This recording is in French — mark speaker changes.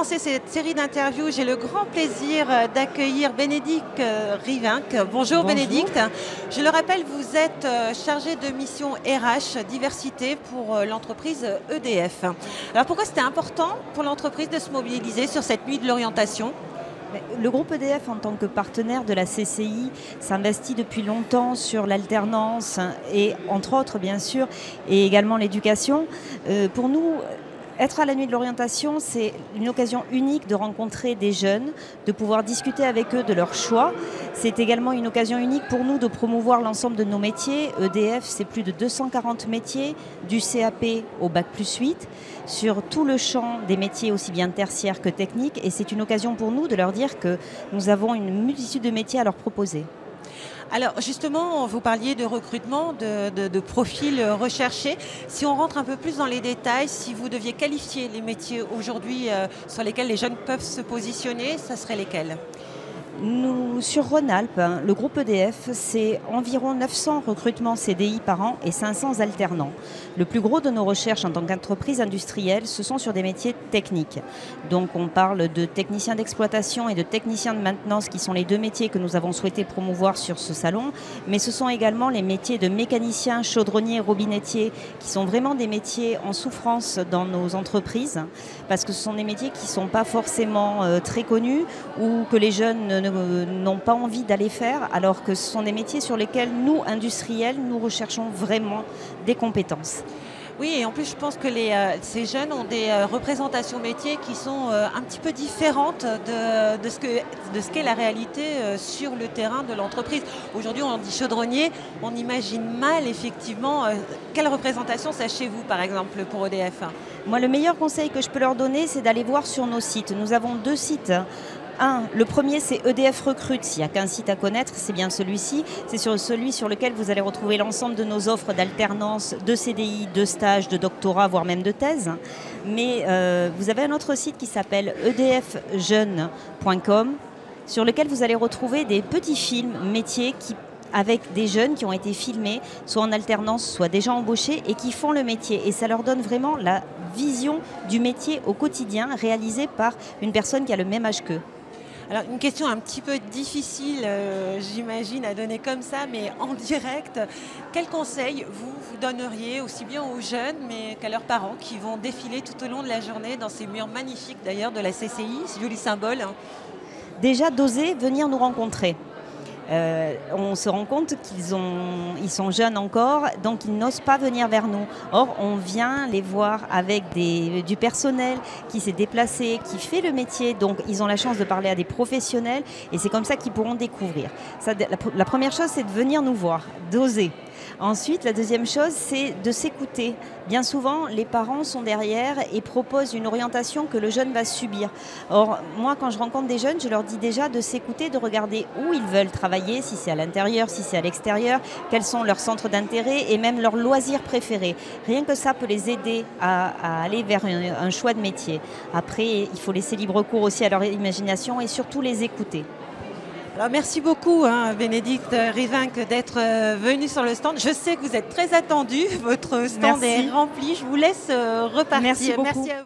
Speaker 1: commencer cette série d'interviews, j'ai le grand plaisir d'accueillir Bénédicte Rivinc. Bonjour Bénédicte. Je le rappelle, vous êtes chargée de mission RH diversité pour l'entreprise EDF. Alors pourquoi c'était important pour l'entreprise de se mobiliser sur cette nuit de l'orientation ?
Speaker 2: Le groupe EDF, en tant que partenaire de la CCI, s'investit depuis longtemps sur l'alternance et, entre autres, bien sûr, et également l'éducation. Pour nous, être à la nuit de l'orientation, c'est une occasion unique de rencontrer des jeunes, de pouvoir discuter avec eux de leurs choix. C'est également une occasion unique pour nous de promouvoir l'ensemble de nos métiers. EDF, c'est plus de 240 métiers, du CAP au Bac+8, sur tout le champ des métiers aussi bien tertiaires que techniques. Et c'est une occasion pour nous de leur dire que nous avons une multitude de métiers à leur proposer.
Speaker 1: Alors justement, vous parliez de recrutement, de profils recherchés. Si on rentre un peu plus dans les détails, si vous deviez qualifier les métiers aujourd'hui sur lesquels les jeunes peuvent se positionner, ça serait lesquels ?
Speaker 2: Nous, sur Rhône-Alpes, le groupe EDF, c'est environ 900 recrutements CDI par an et 500 alternants. Le plus gros de nos recherches en tant qu'entreprise industrielle, ce sont sur des métiers techniques. Donc on parle de techniciens d'exploitation et de techniciens de maintenance, qui sont les deux métiers que nous avons souhaité promouvoir sur ce salon. Mais ce sont également les métiers de mécaniciens, chaudronniers, robinettiers, qui sont vraiment des métiers en souffrance dans nos entreprises, parce que ce sont des métiers qui ne sont pas forcément très connus ou que les jeunes n'ont pas envie d'aller faire, alors que ce sont des métiers sur lesquels nous, industriels, nous recherchons vraiment des compétences.
Speaker 1: Oui, et en plus, je pense que ces jeunes ont des représentations métiers qui sont un petit peu différentes de ce qu'est la réalité sur le terrain de l'entreprise. Aujourd'hui, on dit chaudronnier, on imagine mal effectivement quelle représentation c'est chez vous, par exemple, pour EDF.
Speaker 2: Moi, le meilleur conseil que je peux leur donner, c'est d'aller voir sur nos sites. Nous avons 2 sites. Le premier, c'est EDF Recrute. S'il n'y a qu'un site à connaître, c'est bien celui-ci. C'est celui sur lequel vous allez retrouver l'ensemble de nos offres d'alternance, de CDI, de stage, de doctorat, voire même de thèse. Mais vous avez un autre site qui s'appelle edfjeune.com, sur lequel vous allez retrouver des petits films métiers avec des jeunes qui ont été filmés, soit en alternance, soit déjà embauchés, et qui font le métier. Et ça leur donne vraiment la vision du métier au quotidien, réalisé par une personne qui a le même âge qu'eux.
Speaker 1: Alors, une question un petit peu difficile, j'imagine, à donner comme ça, mais en direct. Quels conseils vous donneriez aussi bien aux jeunes mais qu'à leurs parents qui vont défiler tout au long de la journée dans ces murs magnifiques d'ailleurs de la CCI, ce joli symbole ?
Speaker 2: Déjà, d'oser venir nous rencontrer. On se rend compte ils sont jeunes encore, donc ils n'osent pas venir vers nous. Or, on vient les voir avec du personnel qui s'est déplacé, qui fait le métier, donc ils ont la chance de parler à des professionnels et c'est comme ça qu'ils pourront découvrir. La première chose, c'est de venir nous voir, d'oser. Ensuite, la deuxième chose, c'est de s'écouter. Bien souvent, les parents sont derrière et proposent une orientation que le jeune va subir. Or, moi, quand je rencontre des jeunes, je leur dis déjà de s'écouter, de regarder où ils veulent travailler, si c'est à l'intérieur, si c'est à l'extérieur, quels sont leurs centres d'intérêt et même leurs loisirs préférés. Rien que ça peut les aider à aller vers un choix de métier. Après, il faut laisser libre cours aussi à leur imagination et surtout les écouter.
Speaker 1: Alors merci beaucoup Bénédicte Rivinc d'être venue sur le stand. Je sais que vous êtes très attendue, votre stand est rempli. Je vous laisse repartir.
Speaker 2: Merci beaucoup.
Speaker 1: Merci à vous.